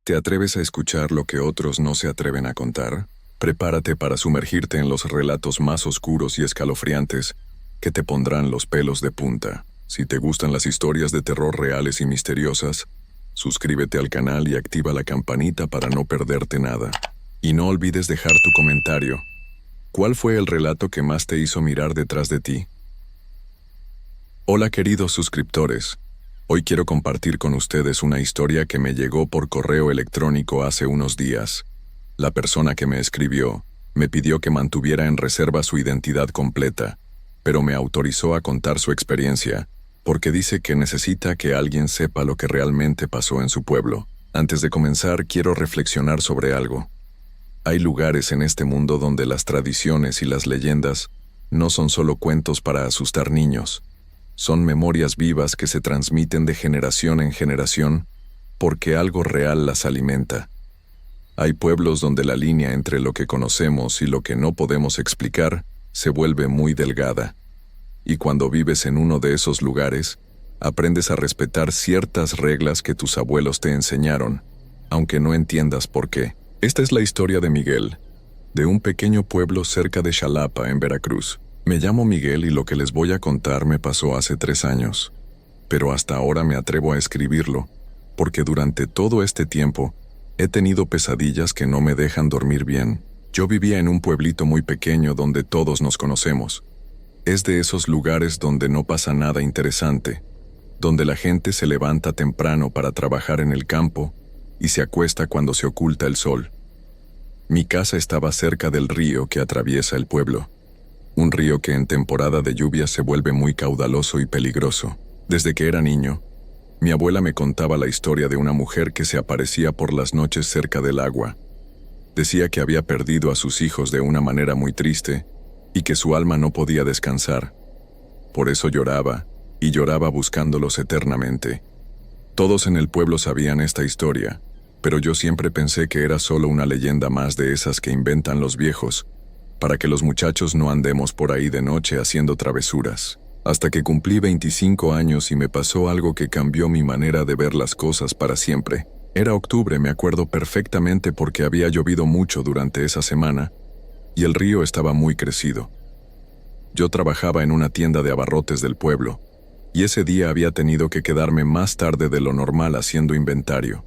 ¿Te atreves a escuchar lo que otros no se atreven a contar? Prepárate para sumergirte en los relatos más oscuros y escalofriantes que te pondrán los pelos de punta. Si te gustan las historias de terror reales y misteriosas, suscríbete al canal y activa la campanita para no perderte nada. Y no olvides dejar tu comentario. ¿Cuál fue el relato que más te hizo mirar detrás de ti? Hola queridos suscriptores. Hoy quiero compartir con ustedes una historia que me llegó por correo electrónico hace unos días. La persona que me escribió me pidió que mantuviera en reserva su identidad completa, pero me autorizó a contar su experiencia, porque dice que necesita que alguien sepa lo que realmente pasó en su pueblo. Antes de comenzar, quiero reflexionar sobre algo. Hay lugares en este mundo donde las tradiciones y las leyendas no son solo cuentos para asustar niños. Son memorias vivas que se transmiten de generación en generación porque algo real las alimenta. Hay pueblos donde la línea entre lo que conocemos y lo que no podemos explicar se vuelve muy delgada. Y cuando vives en uno de esos lugares, aprendes a respetar ciertas reglas que tus abuelos te enseñaron, aunque no entiendas por qué. Esta es la historia de Miguel, de un pequeño pueblo cerca de Xalapa, en Veracruz. Me llamo Miguel y lo que les voy a contar me pasó hace 3 años. Pero hasta ahora me atrevo a escribirlo, porque durante todo este tiempo he tenido pesadillas que no me dejan dormir bien. Yo vivía en un pueblito muy pequeño donde todos nos conocemos. Es de esos lugares donde no pasa nada interesante, donde la gente se levanta temprano para trabajar en el campo y se acuesta cuando se oculta el sol. Mi casa estaba cerca del río que atraviesa el pueblo. Un río que en temporada de lluvia se vuelve muy caudaloso y peligroso. Desde que era niño, mi abuela me contaba la historia de una mujer que se aparecía por las noches cerca del agua. Decía que había perdido a sus hijos de una manera muy triste y que su alma no podía descansar. Por eso lloraba y lloraba buscándolos eternamente. Todos en el pueblo sabían esta historia, pero yo siempre pensé que era solo una leyenda más de esas que inventan los viejos, para que los muchachos no andemos por ahí de noche haciendo travesuras. Hasta que cumplí 25 años y me pasó algo que cambió mi manera de ver las cosas para siempre. Era octubre, me acuerdo perfectamente porque había llovido mucho durante esa semana y el río estaba muy crecido. Yo trabajaba en una tienda de abarrotes del pueblo y ese día había tenido que quedarme más tarde de lo normal haciendo inventario.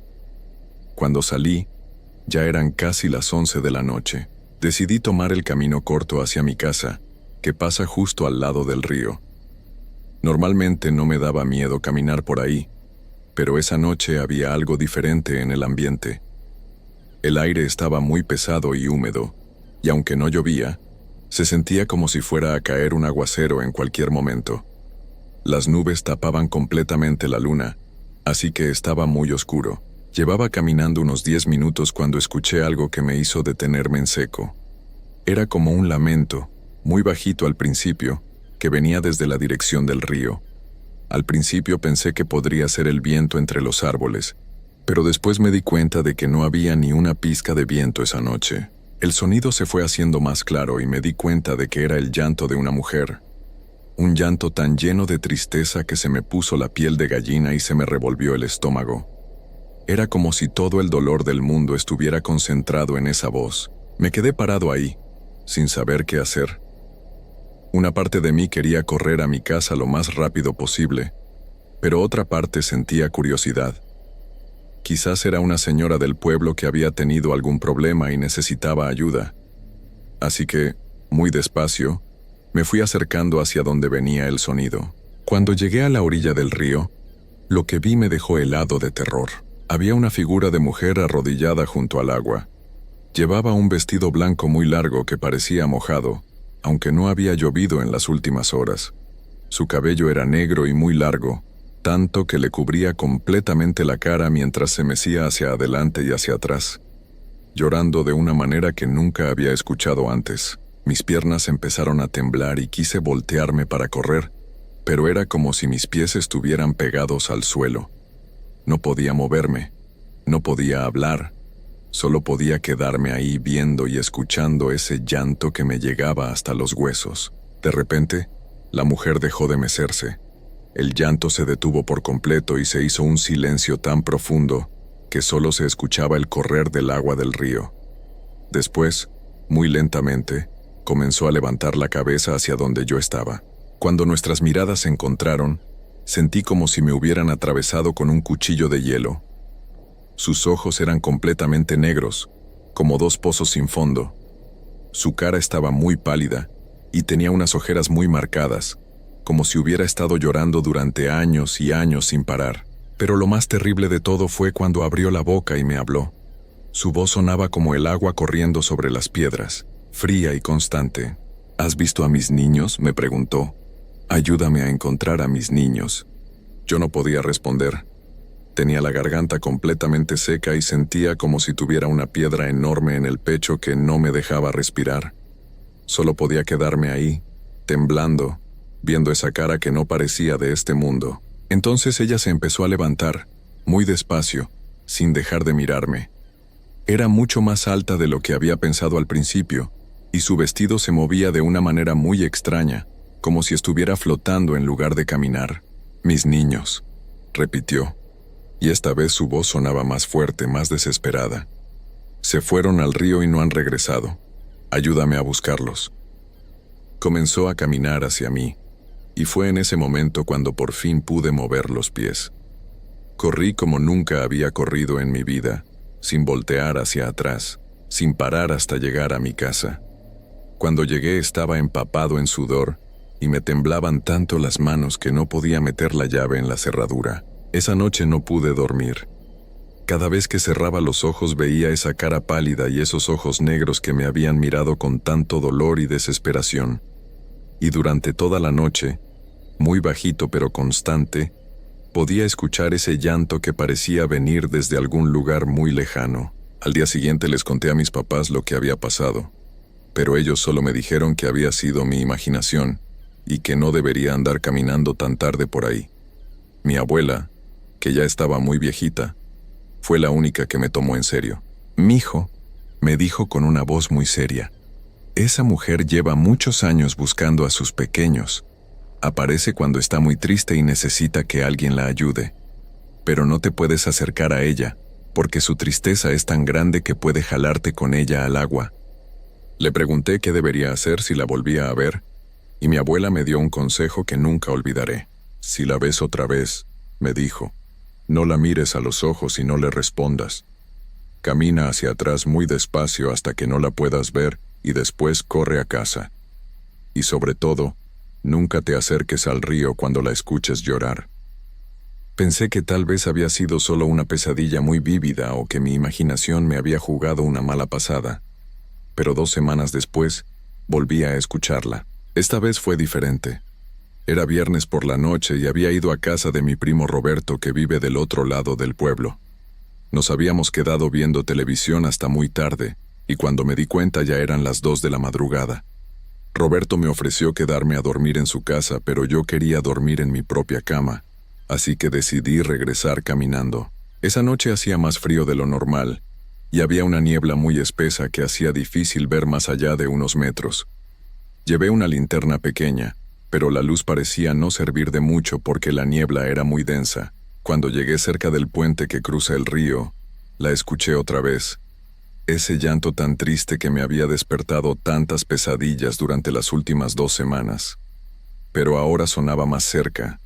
Cuando salí, ya eran casi las 11 de la noche. Decidí tomar el camino corto hacia mi casa, que pasa justo al lado del río. Normalmente no me daba miedo caminar por ahí, pero esa noche había algo diferente en el ambiente. El aire estaba muy pesado y húmedo, y aunque no llovía, se sentía como si fuera a caer un aguacero en cualquier momento. Las nubes tapaban completamente la luna, así que estaba muy oscuro. Llevaba caminando unos 10 minutos cuando escuché algo que me hizo detenerme en seco. Era como un lamento, muy bajito al principio, que venía desde la dirección del río. Al principio pensé que podría ser el viento entre los árboles, pero después me di cuenta de que no había ni una pizca de viento esa noche. El sonido se fue haciendo más claro y me di cuenta de que era el llanto de una mujer. Un llanto tan lleno de tristeza que se me puso la piel de gallina y se me revolvió el estómago. Era como si todo el dolor del mundo estuviera concentrado en esa voz. Me quedé parado ahí, sin saber qué hacer. Una parte de mí quería correr a mi casa lo más rápido posible, pero otra parte sentía curiosidad. Quizás era una señora del pueblo que había tenido algún problema y necesitaba ayuda. Así que, muy despacio, me fui acercando hacia donde venía el sonido. Cuando llegué a la orilla del río, lo que vi me dejó helado de terror. Había una figura de mujer arrodillada junto al agua. Llevaba un vestido blanco muy largo que parecía mojado, aunque no había llovido en las últimas horas. Su cabello era negro y muy largo, tanto que le cubría completamente la cara mientras se mecía hacia adelante y hacia atrás, llorando de una manera que nunca había escuchado antes. Mis piernas empezaron a temblar y quise voltearme para correr, pero era como si mis pies estuvieran pegados al suelo. No podía moverme, no podía hablar, solo podía quedarme ahí viendo y escuchando ese llanto que me llegaba hasta los huesos. De repente, la mujer dejó de mecerse. El llanto se detuvo por completo y se hizo un silencio tan profundo que solo se escuchaba el correr del agua del río. Después, muy lentamente, comenzó a levantar la cabeza hacia donde yo estaba. Cuando nuestras miradas se encontraron, sentí como si me hubieran atravesado con un cuchillo de hielo. Sus ojos eran completamente negros, como dos pozos sin fondo. Su cara estaba muy pálida y tenía unas ojeras muy marcadas, como si hubiera estado llorando durante años y años sin parar. Pero lo más terrible de todo fue cuando abrió la boca y me habló. Su voz sonaba como el agua corriendo sobre las piedras, fría y constante. ¿Has visto a mis niños?, me preguntó. Ayúdame a encontrar a mis niños. Yo no podía responder. Tenía la garganta completamente seca y sentía como si tuviera una piedra enorme en el pecho que no me dejaba respirar. Solo podía quedarme ahí, temblando, viendo esa cara que no parecía de este mundo. Entonces ella se empezó a levantar, muy despacio, sin dejar de mirarme. Era mucho más alta de lo que había pensado al principio, y su vestido se movía de una manera muy extraña, como si estuviera flotando en lugar de caminar. «Mis niños», repitió, y esta vez su voz sonaba más fuerte, más desesperada. «Se fueron al río y no han regresado. Ayúdame a buscarlos». Comenzó a caminar hacia mí, y fue en ese momento cuando por fin pude mover los pies. Corrí como nunca había corrido en mi vida, sin voltear hacia atrás, sin parar hasta llegar a mi casa. Cuando llegué estaba empapado en sudor y me temblaban tanto las manos que no podía meter la llave en la cerradura. Esa noche no pude dormir. Cada vez que cerraba los ojos veía esa cara pálida y esos ojos negros que me habían mirado con tanto dolor y desesperación. Y durante toda la noche, muy bajito pero constante, podía escuchar ese llanto que parecía venir desde algún lugar muy lejano. Al día siguiente les conté a mis papás lo que había pasado, pero ellos solo me dijeron que había sido mi imaginación y que no debería andar caminando tan tarde por ahí. Mi abuela, que ya estaba muy viejita, fue la única que me tomó en serio. «Mijo», me dijo con una voz muy seria, «esa mujer lleva muchos años buscando a sus pequeños. Aparece cuando está muy triste y necesita que alguien la ayude. Pero no te puedes acercar a ella, porque su tristeza es tan grande que puede jalarte con ella al agua». Le pregunté qué debería hacer si la volvía a ver, y mi abuela me dio un consejo que nunca olvidaré. «Si la ves otra vez», me dijo, «no la mires a los ojos y no le respondas. Camina hacia atrás muy despacio hasta que no la puedas ver y después corre a casa. Y sobre todo, nunca te acerques al río cuando la escuches llorar». Pensé que tal vez había sido solo una pesadilla muy vívida o que mi imaginación me había jugado una mala pasada. Pero 2 semanas después, volví a escucharla. Esta vez fue diferente. Era viernes por la noche y había ido a casa de mi primo Roberto, que vive del otro lado del pueblo. Nos habíamos quedado viendo televisión hasta muy tarde, y cuando me di cuenta ya eran las 2 de la madrugada. Roberto me ofreció quedarme a dormir en su casa, pero yo quería dormir en mi propia cama, así que decidí regresar caminando. Esa noche hacía más frío de lo normal, y había una niebla muy espesa que hacía difícil ver más allá de unos metros. Llevé una linterna pequeña, pero la luz parecía no servir de mucho porque la niebla era muy densa. Cuando llegué cerca del puente que cruza el río, la escuché otra vez. Ese llanto tan triste que me había despertado tantas pesadillas durante las últimas 2 semanas. Pero ahora sonaba más cerca,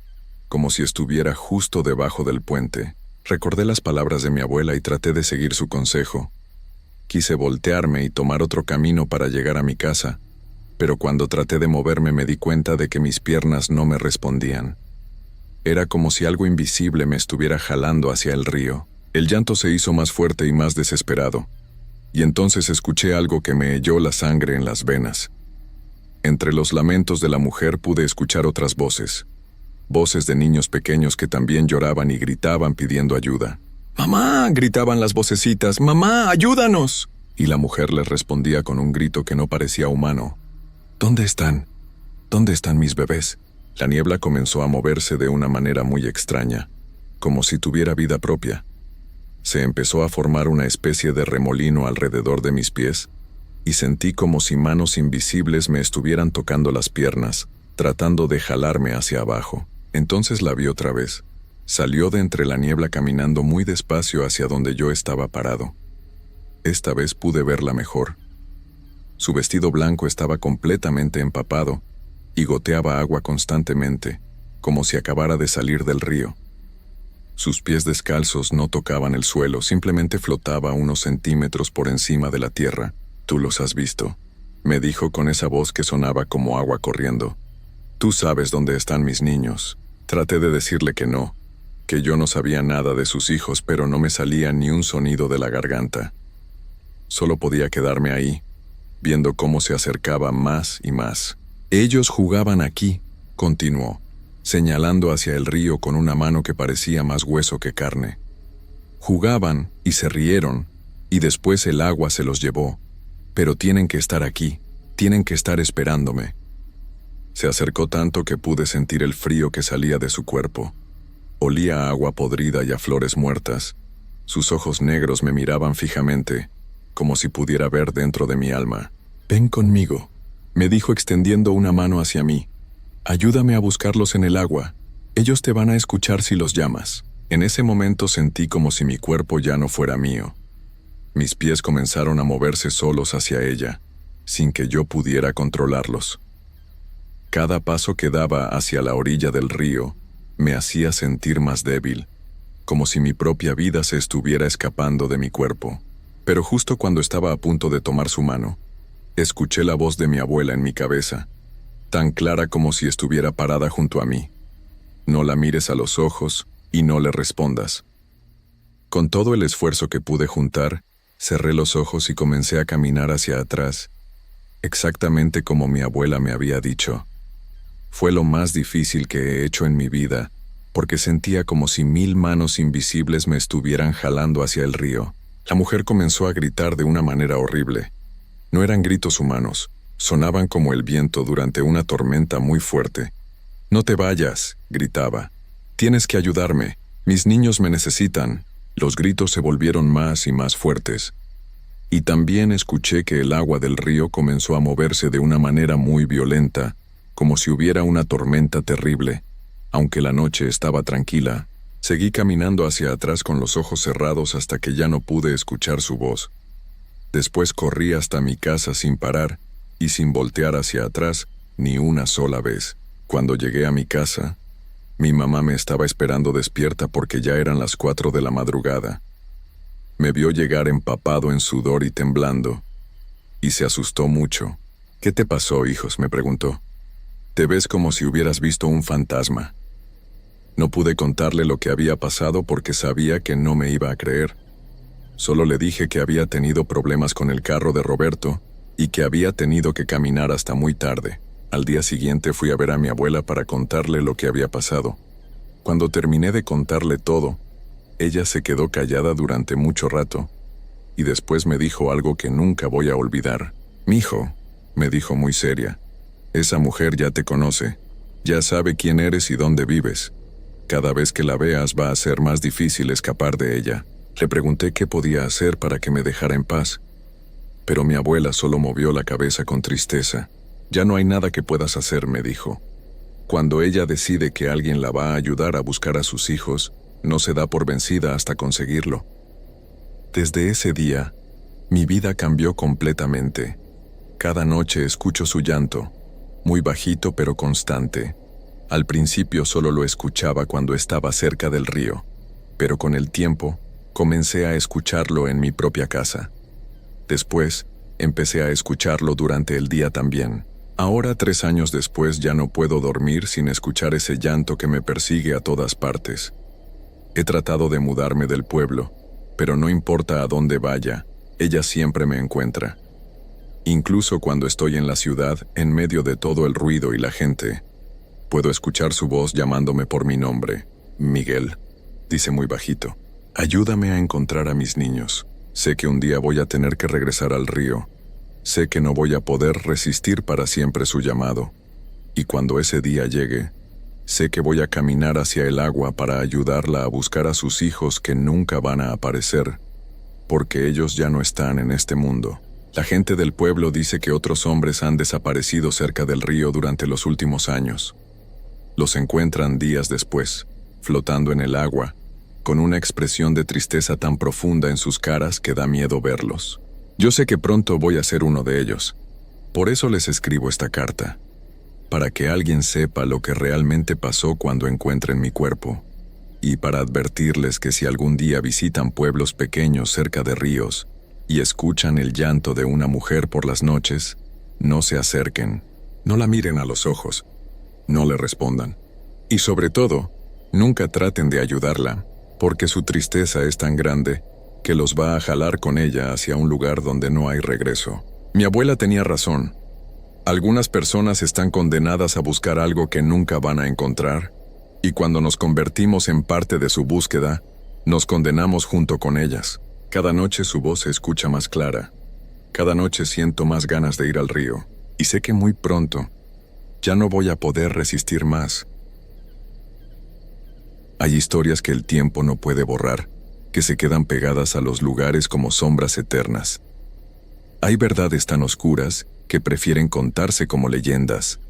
como si estuviera justo debajo del puente. Recordé las palabras de mi abuela y traté de seguir su consejo. Quise voltearme y tomar otro camino para llegar a mi casa, pero cuando traté de moverme me di cuenta de que mis piernas no me respondían. Era como si algo invisible me estuviera jalando hacia el río. El llanto se hizo más fuerte y más desesperado, y entonces escuché algo que me heló la sangre en las venas. Entre los lamentos de la mujer pude escuchar otras voces. Voces de niños pequeños que también lloraban y gritaban pidiendo ayuda. «¡Mamá!», gritaban las vocecitas, «¡Mamá, ayúdanos!». Y la mujer les respondía con un grito que no parecía humano. «¿Dónde están? ¿Dónde están mis bebés?». La niebla comenzó a moverse de una manera muy extraña, como si tuviera vida propia. Se empezó a formar una especie de remolino alrededor de mis pies, y sentí como si manos invisibles me estuvieran tocando las piernas, tratando de jalarme hacia abajo. Entonces la vi otra vez. Salió de entre la niebla caminando muy despacio hacia donde yo estaba parado. Esta vez pude verla mejor. Su vestido blanco estaba completamente empapado y goteaba agua constantemente, como si acabara de salir del río. Sus pies descalzos no tocaban el suelo, simplemente flotaba unos centímetros por encima de la tierra. «Tú los has visto», me dijo con esa voz que sonaba como agua corriendo. «Tú sabes dónde están mis niños». Traté de decirle que no, que yo no sabía nada de sus hijos, pero no me salía ni un sonido de la garganta. Solo podía quedarme ahí, viendo cómo se acercaba más y más. «Ellos jugaban aquí», continuó, señalando hacia el río con una mano que parecía más hueso que carne. «Jugaban y se rieron, y después el agua se los llevó. Pero tienen que estar aquí, tienen que estar esperándome». Se acercó tanto que pude sentir el frío que salía de su cuerpo. Olía a agua podrida y a flores muertas. Sus ojos negros me miraban fijamente, como si pudiera ver dentro de mi alma. «Ven conmigo», me dijo extendiendo una mano hacia mí. «Ayúdame a buscarlos en el agua. Ellos te van a escuchar si los llamas». En ese momento sentí como si mi cuerpo ya no fuera mío. Mis pies comenzaron a moverse solos hacia ella, sin que yo pudiera controlarlos. Cada paso que daba hacia la orilla del río me hacía sentir más débil, como si mi propia vida se estuviera escapando de mi cuerpo. Pero justo cuando estaba a punto de tomar su mano, escuché la voz de mi abuela en mi cabeza, tan clara como si estuviera parada junto a mí. «No la mires a los ojos y no le respondas». Con todo el esfuerzo que pude juntar, cerré los ojos y comencé a caminar hacia atrás, exactamente como mi abuela me había dicho. Fue lo más difícil que he hecho en mi vida, porque sentía como si 1000 manos invisibles me estuvieran jalando hacia el río. La mujer comenzó a gritar de una manera horrible. No eran gritos humanos, sonaban como el viento durante una tormenta muy fuerte. «No te vayas», gritaba. «Tienes que ayudarme, mis niños me necesitan». Los gritos se volvieron más y más fuertes. Y también escuché que el agua del río comenzó a moverse de una manera muy violenta, como si hubiera una tormenta terrible. Aunque la noche estaba tranquila, seguí caminando hacia atrás con los ojos cerrados hasta que ya no pude escuchar su voz. Después corrí hasta mi casa sin parar y sin voltear hacia atrás ni una sola vez. Cuando llegué a mi casa, mi mamá me estaba esperando despierta porque ya eran las 4 de la madrugada. Me vio llegar empapado en sudor y temblando, y se asustó mucho. «¿Qué te pasó, hijos?», me preguntó. «Te ves como si hubieras visto un fantasma». No pude contarle lo que había pasado porque sabía que no me iba a creer. Solo le dije que había tenido problemas con el carro de Roberto y que había tenido que caminar hasta muy tarde. Al día siguiente fui a ver a mi abuela para contarle lo que había pasado. Cuando terminé de contarle todo, ella se quedó callada durante mucho rato y después me dijo algo que nunca voy a olvidar. «Mijo», me dijo muy seria, «esa mujer ya te conoce, ya sabe quién eres y dónde vives. Cada vez que la veas va a ser más difícil escapar de ella». Le pregunté qué podía hacer para que me dejara en paz, pero mi abuela solo movió la cabeza con tristeza. «Ya no hay nada que puedas hacer», me dijo. «Cuando ella decide que alguien la va a ayudar a buscar a sus hijos, no se da por vencida hasta conseguirlo». Desde ese día, mi vida cambió completamente. Cada noche escucho su llanto, muy bajito pero constante. Al principio solo lo escuchaba cuando estaba cerca del río, pero con el tiempo comencé a escucharlo en mi propia casa. Después, empecé a escucharlo durante el día también. Ahora, 3 años después, ya no puedo dormir sin escuchar ese llanto que me persigue a todas partes. He tratado de mudarme del pueblo, pero no importa a dónde vaya, ella siempre me encuentra. Incluso cuando estoy en la ciudad, en medio de todo el ruido y la gente, puedo escuchar su voz llamándome por mi nombre. «Miguel», dice muy bajito, «ayúdame a encontrar a mis niños. Sé que un día voy a tener que regresar al río. Sé que no voy a poder resistir para siempre su llamado. Y cuando ese día llegue, sé que voy a caminar hacia el agua para ayudarla a buscar a sus hijos que nunca van a aparecer, porque ellos ya no están en este mundo». La gente del pueblo dice que otros hombres han desaparecido cerca del río durante los últimos años. Los encuentran días después, flotando en el agua, con una expresión de tristeza tan profunda en sus caras que da miedo verlos. Yo sé que pronto voy a ser uno de ellos. Por eso les escribo esta carta, para que alguien sepa lo que realmente pasó cuando encuentren mi cuerpo, y para advertirles que si algún día visitan pueblos pequeños cerca de ríos y escuchan el llanto de una mujer por las noches, no se acerquen, no la miren a los ojos, no le respondan. Y sobre todo, nunca traten de ayudarla, porque su tristeza es tan grande que los va a jalar con ella hacia un lugar donde no hay regreso. Mi abuela tenía razón. Algunas personas están condenadas a buscar algo que nunca van a encontrar, y cuando nos convertimos en parte de su búsqueda, nos condenamos junto con ellas. Cada noche su voz se escucha más clara. Cada noche siento más ganas de ir al río, y sé que muy pronto ya no voy a poder resistir más. Hay historias que el tiempo no puede borrar, que se quedan pegadas a los lugares como sombras eternas. Hay verdades tan oscuras que prefieren contarse como leyendas,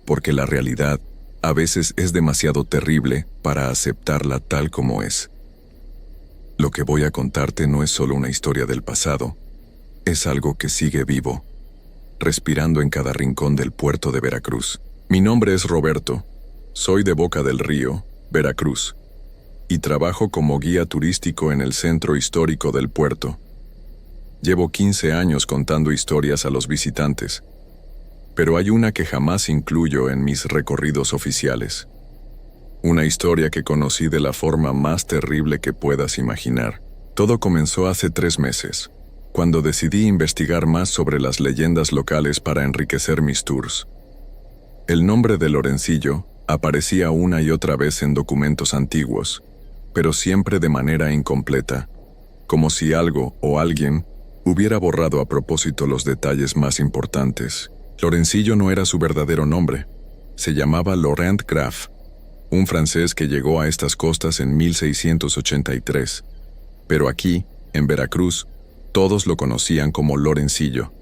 porque la realidad a veces es demasiado terrible para aceptarla tal como es. Lo que voy a contarte no es solo una historia del pasado, es algo que sigue vivo, respirando en cada rincón del puerto de Veracruz. Mi nombre es Roberto, soy de Boca del Río, Veracruz, y trabajo como guía turístico en el centro histórico del puerto. Llevo 15 años contando historias a los visitantes, pero hay una que jamás incluyo en mis recorridos oficiales. Una historia que conocí de la forma más terrible que puedas imaginar. Todo comenzó hace 3 meses, cuando decidí investigar más sobre las leyendas locales para enriquecer mis tours. El nombre de Lorencillo aparecía una y otra vez en documentos antiguos, pero siempre de manera incompleta, como si algo o alguien hubiera borrado a propósito los detalles más importantes. Lorencillo no era su verdadero nombre. Se llamaba Laurent Graf, un francés que llegó a estas costas en 1683. Pero aquí, en Veracruz, todos lo conocían como Lorencillo,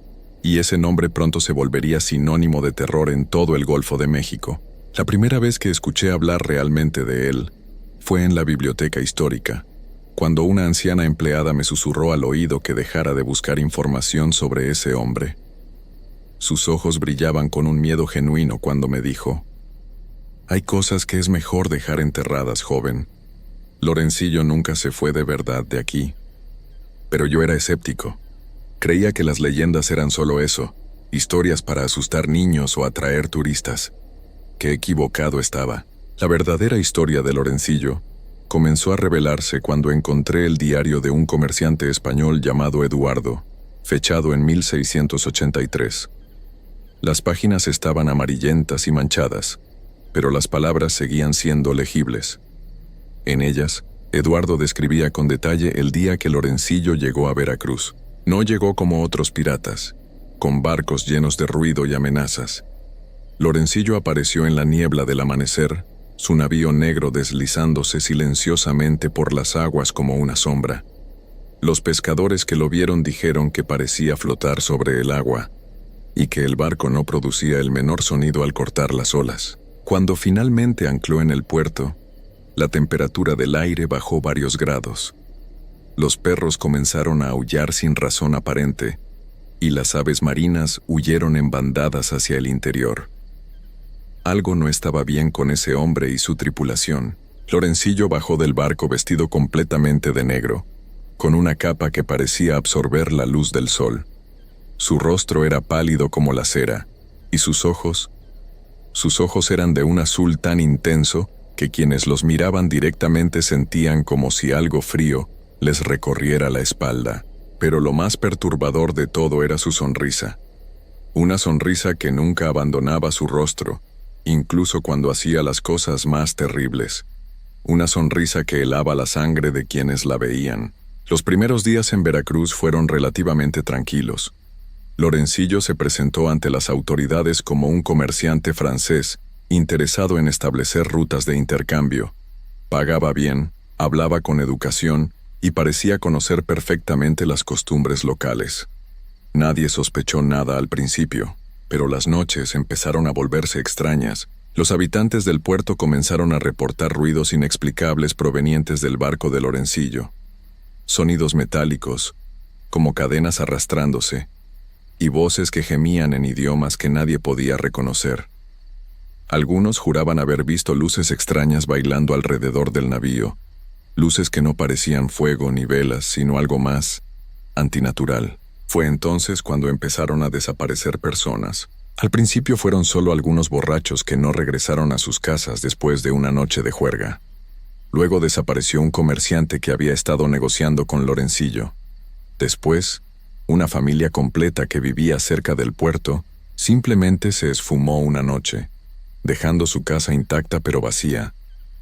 y ese nombre pronto se volvería sinónimo de terror en todo el Golfo de México. La primera vez que escuché hablar realmente de él fue en la biblioteca histórica, cuando una anciana empleada me susurró al oído que dejara de buscar información sobre ese hombre. Sus ojos brillaban con un miedo genuino cuando me dijo: «Hay cosas que es mejor dejar enterradas, joven. Lorencillo nunca se fue de verdad de aquí». Pero yo era escéptico. Creía que las leyendas eran solo eso, historias para asustar niños o atraer turistas. Qué equivocado estaba. La verdadera historia de Lorencillo comenzó a revelarse cuando encontré el diario de un comerciante español llamado Eduardo, fechado en 1683. Las páginas estaban amarillentas y manchadas, pero las palabras seguían siendo legibles. En ellas, Eduardo describía con detalle el día que Lorencillo llegó a Veracruz. No llegó como otros piratas, con barcos llenos de ruido y amenazas. Lorencillo apareció en la niebla del amanecer, su navío negro deslizándose silenciosamente por las aguas como una sombra. Los pescadores que lo vieron dijeron que parecía flotar sobre el agua, y que el barco no producía el menor sonido al cortar las olas. Cuando finalmente ancló en el puerto, la temperatura del aire bajó varios grados. Los perros comenzaron a aullar sin razón aparente, y las aves marinas huyeron en bandadas hacia el interior. Algo no estaba bien con ese hombre y su tripulación. Lorencillo bajó del barco vestido completamente de negro, con una capa que parecía absorber la luz del sol. Su rostro era pálido como la cera, y sus ojos eran de un azul tan intenso que quienes los miraban directamente sentían como si algo frío les recorriera la espalda. Pero lo más perturbador de todo era su sonrisa. Una sonrisa que nunca abandonaba su rostro, incluso cuando hacía las cosas más terribles. Una sonrisa que helaba la sangre de quienes la veían. Los primeros días en Veracruz fueron relativamente tranquilos. Lorencillo se presentó ante las autoridades como un comerciante francés interesado en establecer rutas de intercambio. Pagaba bien, hablaba con educación y parecía conocer perfectamente las costumbres locales. Nadie sospechó nada al principio, pero las noches empezaron a volverse extrañas Los habitantes del puerto comenzaron a reportar ruidos inexplicables provenientes del barco de Lorencillo. Sonidos metálicos, como cadenas arrastrándose, y voces que gemían en idiomas que nadie podía reconocer. Algunos juraban haber visto luces extrañas bailando alrededor del navío, luces que no parecían fuego ni velas, sino algo más antinatural. Fue entonces cuando empezaron a desaparecer personas. Al principio fueron solo algunos borrachos que no regresaron a sus casas después de una noche de juerga. Luego desapareció un comerciante que había estado negociando con Lorencillo. Después, una familia completa que vivía cerca del puerto simplemente se esfumó una noche, dejando su casa intacta pero vacía,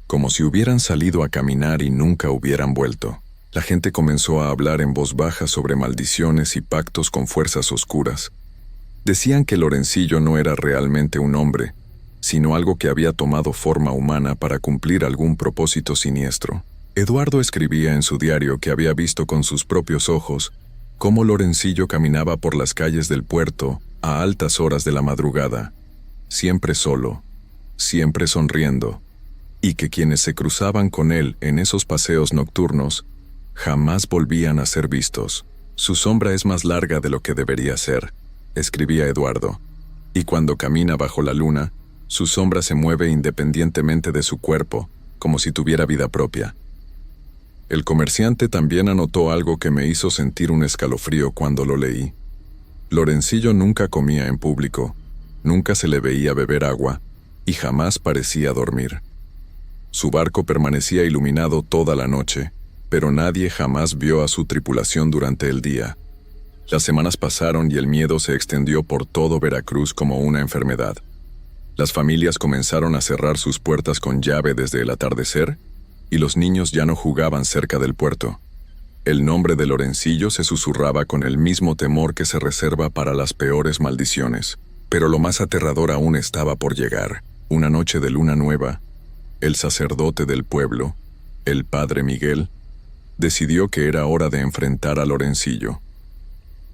como si hubieran salido a caminar y nunca hubieran vuelto. La gente comenzó a hablar en voz baja sobre maldiciones y pactos con fuerzas oscuras. Decían que Lorencillo no era realmente un hombre, sino algo que había tomado forma humana para cumplir algún propósito siniestro. Eduardo escribía en su diario que había visto con sus propios ojos cómo Lorencillo caminaba por las calles del puerto a altas horas de la madrugada, siempre solo, siempre sonriendo, y que quienes se cruzaban con él en esos paseos nocturnos jamás volvían a ser vistos. Su sombra es más larga de lo que debería ser, escribía Eduardo, y cuando camina bajo la luna, su sombra se mueve independientemente de su cuerpo, como si tuviera vida propia. El comerciante también anotó algo que me hizo sentir un escalofrío cuando lo leí. Lorencillo nunca comía en público, nunca se le veía beber agua, y jamás parecía dormir. Su barco permanecía iluminado toda la noche, pero nadie jamás vio a su tripulación durante el día. Las semanas pasaron y el miedo se extendió por todo Veracruz como una enfermedad. Las familias comenzaron a cerrar sus puertas con llave desde el atardecer, y los niños ya no jugaban cerca del puerto. El nombre de Lorencillo se susurraba con el mismo temor que se reserva para las peores maldiciones. Pero lo más aterrador aún estaba por llegar. Una noche de luna nueva, el sacerdote del pueblo, el padre Miguel, decidió que era hora de enfrentar a Lorencillo.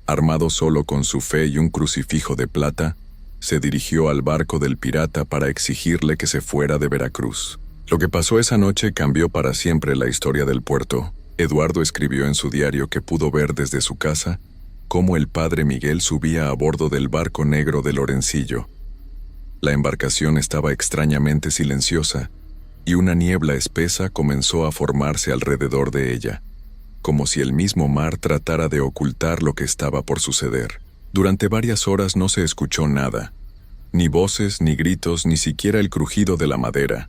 Armado solo con su fe y un crucifijo de plata, se dirigió al barco del pirata para exigirle que se fuera de Veracruz. Lo que pasó esa noche cambió para siempre la historia del puerto. Eduardo escribió en su diario que pudo ver desde su casa cómo el padre Miguel subía a bordo del barco negro de Lorencillo. La embarcación estaba extrañamente silenciosa, y una niebla espesa comenzó a formarse alrededor de ella, como si el mismo mar tratara de ocultar lo que estaba por suceder. Durante varias horas no se escuchó nada, ni voces, ni gritos, ni siquiera el crujido de la madera.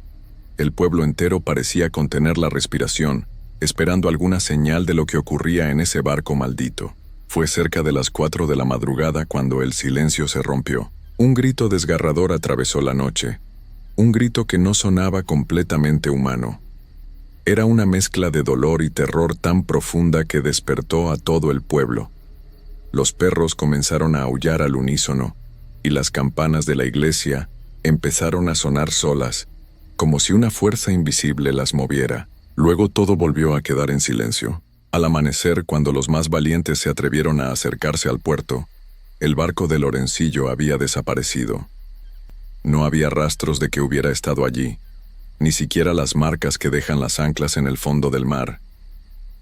El pueblo entero parecía contener la respiración, esperando alguna señal de lo que ocurría en ese barco maldito. Fue cerca de las 4 de la madrugada cuando el silencio se rompió. Un grito desgarrador atravesó la noche, un grito que no sonaba completamente humano. Era una mezcla de dolor y terror tan profunda que despertó a todo el pueblo. Los perros comenzaron a aullar al unísono, y las campanas de la iglesia empezaron a sonar solas, como si una fuerza invisible las moviera. Luego todo volvió a quedar en silencio. Al amanecer, cuando los más valientes se atrevieron a acercarse al puerto, el barco de Lorencillo había desaparecido. No había rastros de que hubiera estado allí, ni siquiera las marcas que dejan las anclas en el fondo del mar.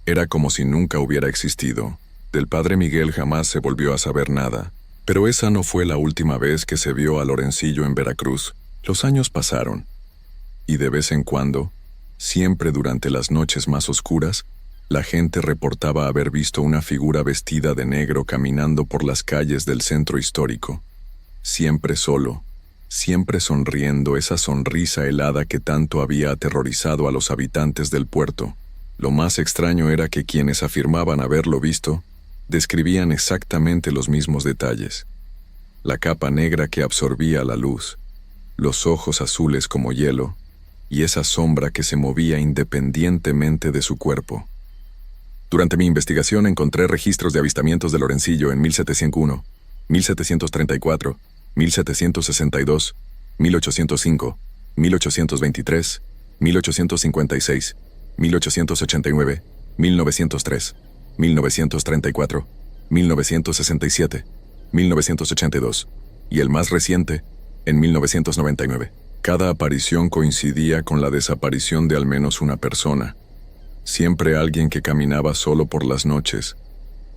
Era como si nunca hubiera existido. Del padre Miguel jamás se volvió a saber nada, pero esa no fue la última vez que se vio a Lorencillo en Veracruz. Los años pasaron, y de vez en cuando, siempre durante las noches más oscuras, la gente reportaba haber visto una figura vestida de negro caminando por las calles del centro histórico. Siempre solo, siempre sonriendo, esa sonrisa helada que tanto había aterrorizado a los habitantes del puerto. Lo más extraño era que quienes afirmaban haberlo visto, describían exactamente los mismos detalles. La capa negra que absorbía la luz, los ojos azules como hielo, y esa sombra que se movía independientemente de su cuerpo. Durante mi investigación encontré registros de avistamientos de Lorencillo en 1701, 1734, 1762, 1805, 1823, 1856, 1889, 1903, 1934, 1967, 1982, y el más reciente, en 1999. Cada aparición coincidía con la desaparición de al menos una persona. Siempre alguien que caminaba solo por las noches,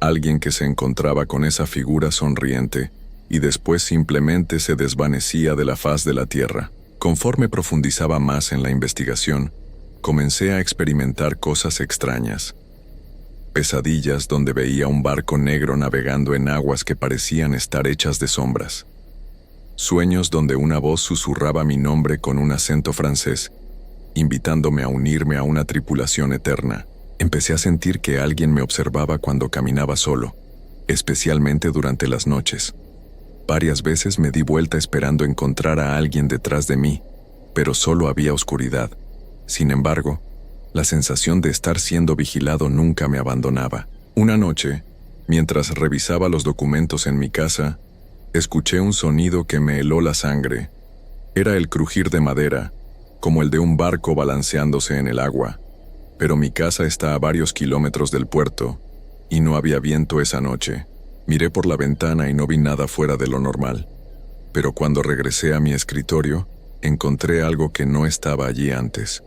alguien que se encontraba con esa figura sonriente y después simplemente se desvanecía de la faz de la tierra. Conforme profundizaba más en la investigación, comencé a experimentar cosas extrañas. Pesadillas donde veía un barco negro navegando en aguas que parecían estar hechas de sombras. Sueños donde una voz susurraba mi nombre con un acento francés, invitándome a unirme a una tripulación eterna. Empecé a sentir que alguien me observaba cuando caminaba solo, especialmente durante las noches. Varias veces me di vuelta esperando encontrar a alguien detrás de mí, pero solo había oscuridad. Sin embargo, la sensación de estar siendo vigilado nunca me abandonaba. Una noche, mientras revisaba los documentos en mi casa, escuché un sonido que me heló la sangre. Era el crujir de madera, como el de un barco balanceándose en el agua. Pero mi casa está a varios kilómetros del puerto, y no había viento esa noche. Miré por la ventana y no vi nada fuera de lo normal. Pero cuando regresé a mi escritorio, encontré algo que no estaba allí antes.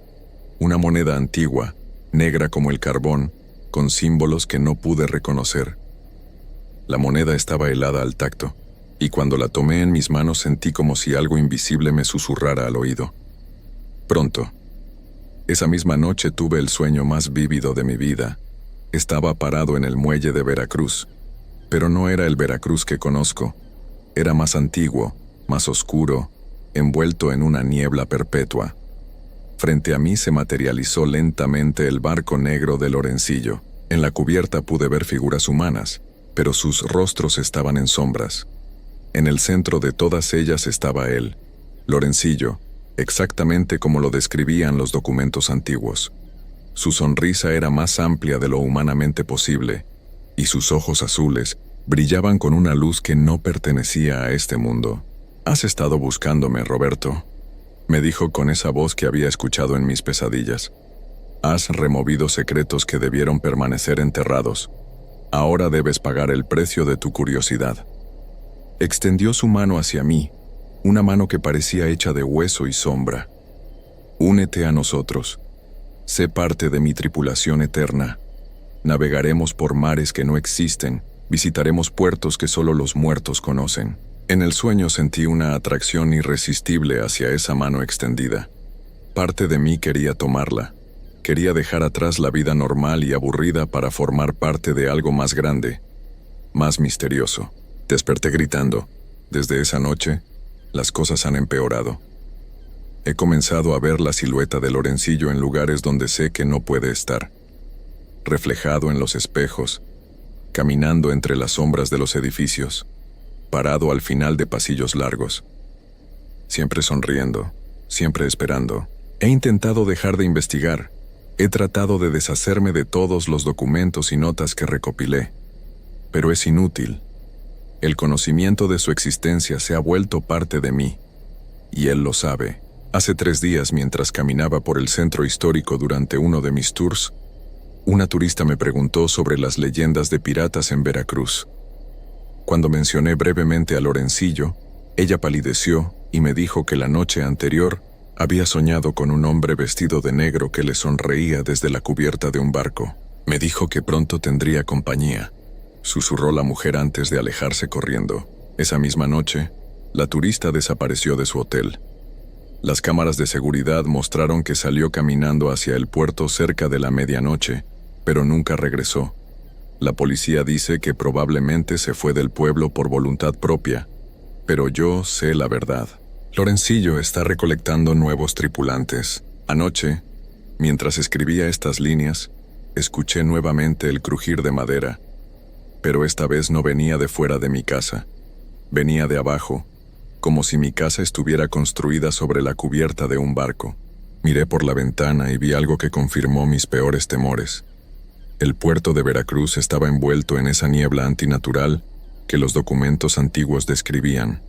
Una moneda antigua, negra como el carbón, con símbolos que no pude reconocer. La moneda estaba helada al tacto, y cuando la tomé en mis manos sentí como si algo invisible me susurrara al oído. Pronto. Esa misma noche tuve el sueño más vívido de mi vida. Estaba parado en el muelle de Veracruz, pero no era el Veracruz que conozco. Era más antiguo, más oscuro, envuelto en una niebla perpetua. Frente a mí se materializó lentamente el barco negro de Lorencillo. En la cubierta pude ver figuras humanas, pero sus rostros estaban en sombras. En el centro de todas ellas estaba él, Lorencillo, exactamente como lo describían los documentos antiguos. Su sonrisa era más amplia de lo humanamente posible, y sus ojos azules brillaban con una luz que no pertenecía a este mundo. «Has estado buscándome, Roberto», me dijo con esa voz que había escuchado en mis pesadillas. «Has removido secretos que debieron permanecer enterrados. Ahora debes pagar el precio de tu curiosidad». Extendió su mano hacia mí, una mano que parecía hecha de hueso y sombra. «Únete a nosotros. Sé parte de mi tripulación eterna. Navegaremos por mares que no existen, visitaremos puertos que solo los muertos conocen». En el sueño sentí una atracción irresistible hacia esa mano extendida. Parte de mí quería tomarla. Quería dejar atrás la vida normal y aburrida para formar parte de algo más grande, más misterioso. Desperté gritando. Desde esa noche, las cosas han empeorado. He comenzado a ver la silueta de Lorencillo en lugares donde sé que no puede estar. Reflejado en los espejos, caminando entre las sombras de los edificios, parado al final de pasillos largos. Siempre sonriendo, siempre esperando. He intentado dejar de investigar. He tratado de deshacerme de todos los documentos y notas que recopilé. Pero es inútil. El conocimiento de su existencia se ha vuelto parte de mí. Y él lo sabe. Hace 3 días, mientras caminaba por el centro histórico durante uno de mis tours, una turista me preguntó sobre las leyendas de piratas en Veracruz. Cuando mencioné brevemente a Lorencillo, ella palideció y me dijo que la noche anterior había soñado con un hombre vestido de negro que le sonreía desde la cubierta de un barco. Me dijo que pronto tendría compañía, susurró la mujer antes de alejarse corriendo. Esa misma noche, la turista desapareció de su hotel. Las cámaras de seguridad mostraron que salió caminando hacia el puerto cerca de la medianoche, pero nunca regresó. La policía dice que probablemente se fue del pueblo por voluntad propia, pero yo sé la verdad. Lorencillo está recolectando nuevos tripulantes. Anoche, mientras escribía estas líneas, escuché nuevamente el crujir de madera, pero esta vez no venía de fuera de mi casa. Venía de abajo, como si mi casa estuviera construida sobre la cubierta de un barco. Miré por la ventana y vi algo que confirmó mis peores temores. El puerto de Veracruz estaba envuelto en esa niebla antinatural que los documentos antiguos describían,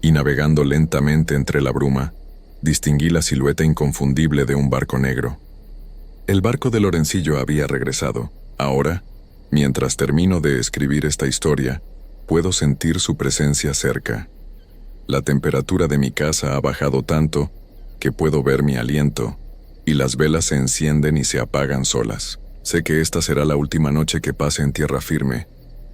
y navegando lentamente entre la bruma, distinguí la silueta inconfundible de un barco negro. El barco de Lorencillo había regresado. Ahora, mientras termino de escribir esta historia, puedo sentir su presencia cerca. La temperatura de mi casa ha bajado tanto que puedo ver mi aliento, y las velas se encienden y se apagan solas. Sé que esta será la última noche que pase en tierra firme.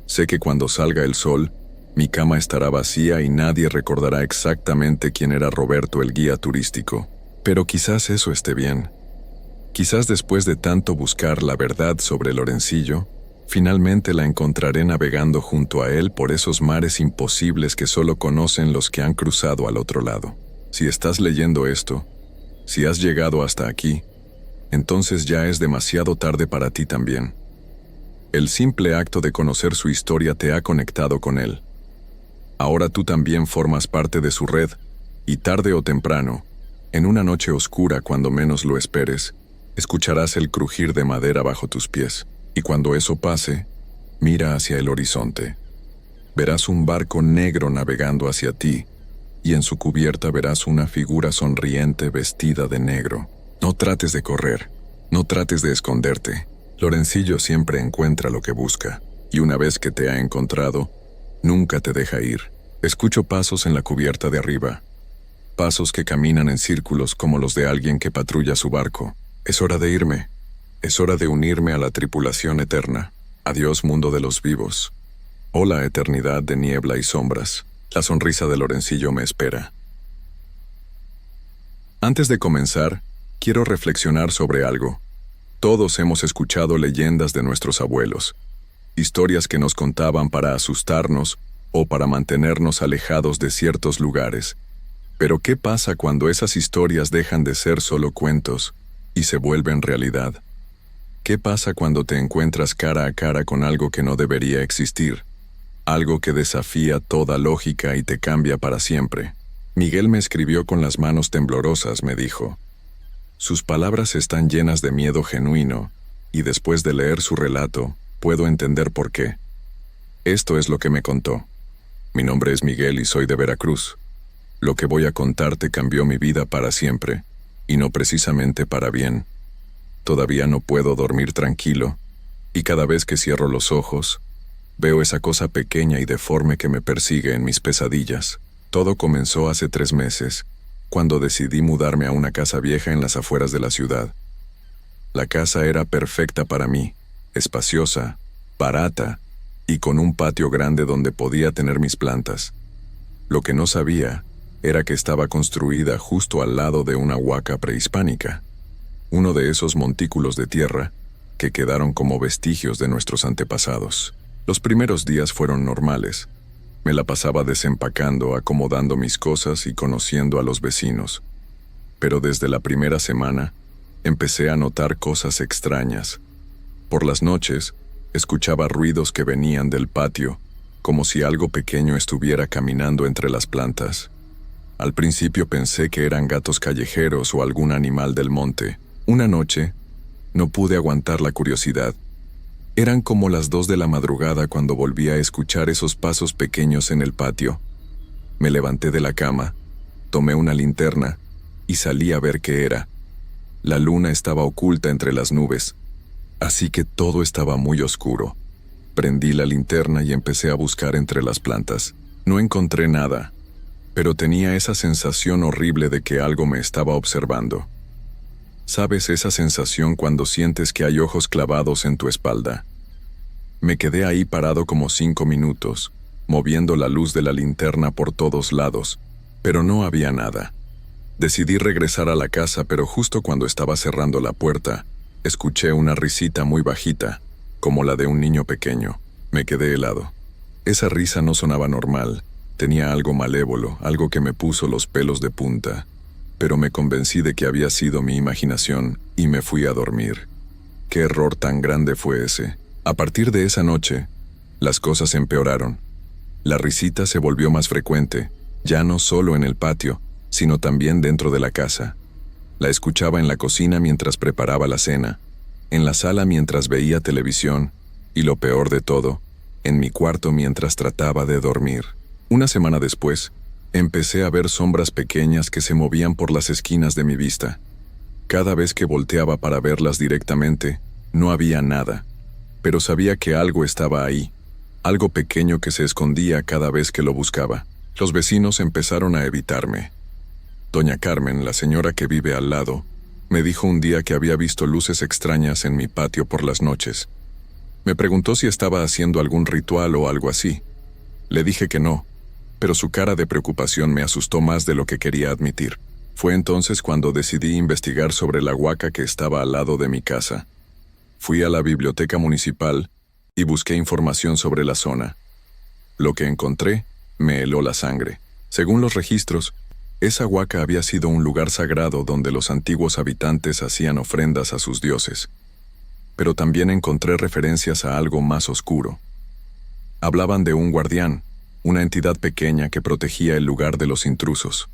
Sé que cuando salga el sol, mi cama estará vacía y nadie recordará exactamente quién era Roberto el guía turístico. Pero quizás eso esté bien. Quizás después de tanto buscar la verdad sobre Lorencillo, finalmente la encontraré navegando junto a él por esos mares imposibles que solo conocen los que han cruzado al otro lado. Si estás leyendo esto, si has llegado hasta aquí, entonces ya es demasiado tarde para ti también. El simple acto de conocer su historia te ha conectado con él. Ahora tú también formas parte de su red, y tarde o temprano, en una noche oscura cuando menos lo esperes, escucharás el crujir de madera bajo tus pies, y cuando eso pase, mira hacia el horizonte. Verás un barco negro navegando hacia ti, y en su cubierta verás una figura sonriente vestida de negro. No trates de correr, no trates de esconderte. Lorencillo siempre encuentra lo que busca, y una vez que te ha encontrado, nunca te deja ir. Escucho pasos en la cubierta de arriba, pasos que caminan en círculos como los de alguien que patrulla su barco. Es hora de irme, es hora de unirme a la tripulación eterna. Adiós, mundo de los vivos. Hola, eternidad de niebla y sombras. La sonrisa de Lorencillo me espera. Antes de comenzar, quiero reflexionar sobre algo. Todos hemos escuchado leyendas de nuestros abuelos, historias que nos contaban para asustarnos o para mantenernos alejados de ciertos lugares. Pero ¿qué pasa cuando esas historias dejan de ser solo cuentos y se vuelven realidad? ¿Qué pasa cuando te encuentras cara a cara con algo que no debería existir? Algo que desafía toda lógica y te cambia para siempre. Miguel me escribió con las manos temblorosas, me dijo. Sus palabras están llenas de miedo genuino, y después de leer su relato, puedo entender por qué. Esto es lo que me contó. Mi nombre es Miguel y soy de Veracruz. Lo que voy a contarte cambió mi vida para siempre, y no precisamente para bien. Todavía no puedo dormir tranquilo, y cada vez que cierro los ojos, veo esa cosa pequeña y deforme que me persigue en mis pesadillas. Todo comenzó hace 3 meses, cuando decidí mudarme a una casa vieja en las afueras de la ciudad. La casa era perfecta para mí, espaciosa, barata, y con un patio grande donde podía tener mis plantas. Lo que no sabía era que estaba construida justo al lado de una huaca prehispánica, uno de esos montículos de tierra que quedaron como vestigios de nuestros antepasados. Los primeros días fueron normales. Me la pasaba desempacando, acomodando mis cosas y conociendo a los vecinos. Pero desde la primera semana, empecé a notar cosas extrañas. Por las noches, escuchaba ruidos que venían del patio, como si algo pequeño estuviera caminando entre las plantas. Al principio pensé que eran gatos callejeros o algún animal del monte. Una noche, no pude aguantar la curiosidad. Eran como las 2 de la madrugada cuando volví a escuchar esos pasos pequeños en el patio. Me levanté de la cama, tomé una linterna y salí a ver qué era. La luna estaba oculta entre las nubes, así que todo estaba muy oscuro. Prendí la linterna y empecé a buscar entre las plantas. No encontré nada, pero tenía esa sensación horrible de que algo me estaba observando. ¿Sabes esa sensación cuando sientes que hay ojos clavados en tu espalda? Me quedé ahí parado como 5 minutos, moviendo la luz de la linterna por todos lados, pero no había nada. Decidí regresar a la casa, pero justo cuando estaba cerrando la puerta, escuché una risita muy bajita, como la de un niño pequeño. Me quedé helado. Esa risa no sonaba normal, tenía algo malévolo, algo que me puso los pelos de punta. Pero me convencí de que había sido mi imaginación y me fui a dormir. ¿Qué error tan grande fue ese? A partir de esa noche, las cosas empeoraron. La risita se volvió más frecuente, ya no solo en el patio, sino también dentro de la casa. La escuchaba en la cocina mientras preparaba la cena, en la sala mientras veía televisión, y lo peor de todo, en mi cuarto mientras trataba de dormir. Una semana después, empecé a ver sombras pequeñas que se movían por las esquinas de mi vista. Cada vez que volteaba para verlas directamente, no había nada, pero sabía que algo estaba ahí, algo pequeño que se escondía cada vez que lo buscaba. Los vecinos empezaron a evitarme. Doña Carmen, la señora que vive al lado, me dijo un día que había visto luces extrañas en mi patio por las noches. Me preguntó si estaba haciendo algún ritual o algo así. Le dije que no, pero su cara de preocupación me asustó más de lo que quería admitir. Fue entonces cuando decidí investigar sobre la huaca que estaba al lado de mi casa. Fui a la biblioteca municipal y busqué información sobre la zona. Lo que encontré me heló la sangre. Según los registros, esa huaca había sido un lugar sagrado donde los antiguos habitantes hacían ofrendas a sus dioses. Pero también encontré referencias a algo más oscuro. Hablaban de un guardián, una entidad pequeña que protegía el lugar de los intrusos.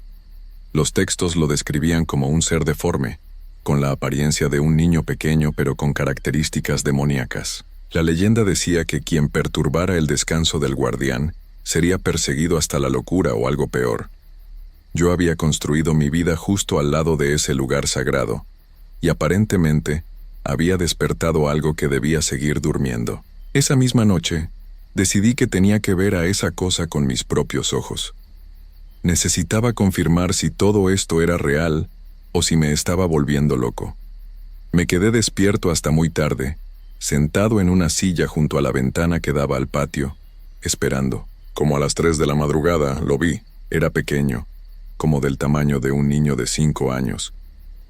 Los textos lo describían como un ser deforme, con la apariencia de un niño pequeño pero con características demoníacas. La leyenda decía que quien perturbara el descanso del guardián sería perseguido hasta la locura o algo peor. Yo había construido mi vida justo al lado de ese lugar sagrado, y aparentemente había despertado algo que debía seguir durmiendo. Esa misma noche, decidí que tenía que ver a esa cosa con mis propios ojos. Necesitaba confirmar si todo esto era real o si me estaba volviendo loco. Me quedé despierto hasta muy tarde, sentado en una silla junto a la ventana que daba al patio, esperando. Como a las 3 de la madrugada, lo vi. Era pequeño, como del tamaño de un niño de 5 años,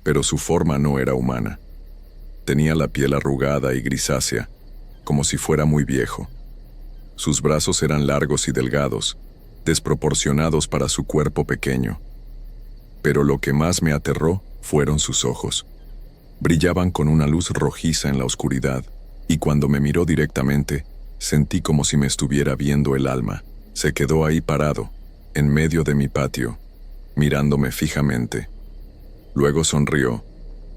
pero su forma no era humana. Tenía la piel arrugada y grisácea, como si fuera muy viejo. Sus brazos eran largos y delgados, desproporcionados para su cuerpo pequeño. Pero lo que más me aterró fueron sus ojos. Brillaban con una luz rojiza en la oscuridad, y cuando me miró directamente, sentí como si me estuviera viendo el alma. Se quedó ahí parado, en medio de mi patio, mirándome fijamente. Luego sonrió,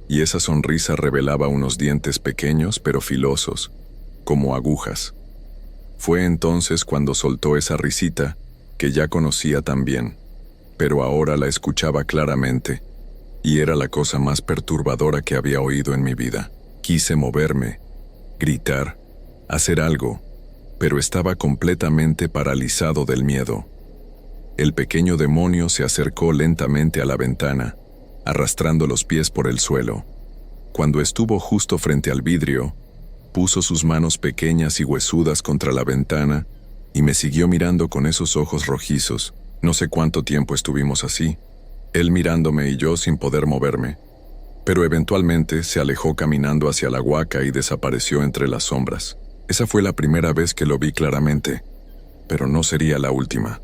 y esa sonrisa revelaba unos dientes pequeños pero filosos, como agujas. Fue entonces cuando soltó esa risita que ya conocía tan bien, pero ahora la escuchaba claramente, y era la cosa más perturbadora que había oído en mi vida. Quise moverme, gritar, hacer algo, pero estaba completamente paralizado del miedo. El pequeño demonio se acercó lentamente a la ventana, arrastrando los pies por el suelo. Cuando estuvo justo frente al vidrio, puso sus manos pequeñas y huesudas contra la ventana y me siguió mirando con esos ojos rojizos. No sé cuánto tiempo estuvimos así, él mirándome y yo sin poder moverme, pero eventualmente se alejó caminando hacia la huaca y desapareció entre las sombras. Esa fue la primera vez que lo vi claramente, pero no sería la última.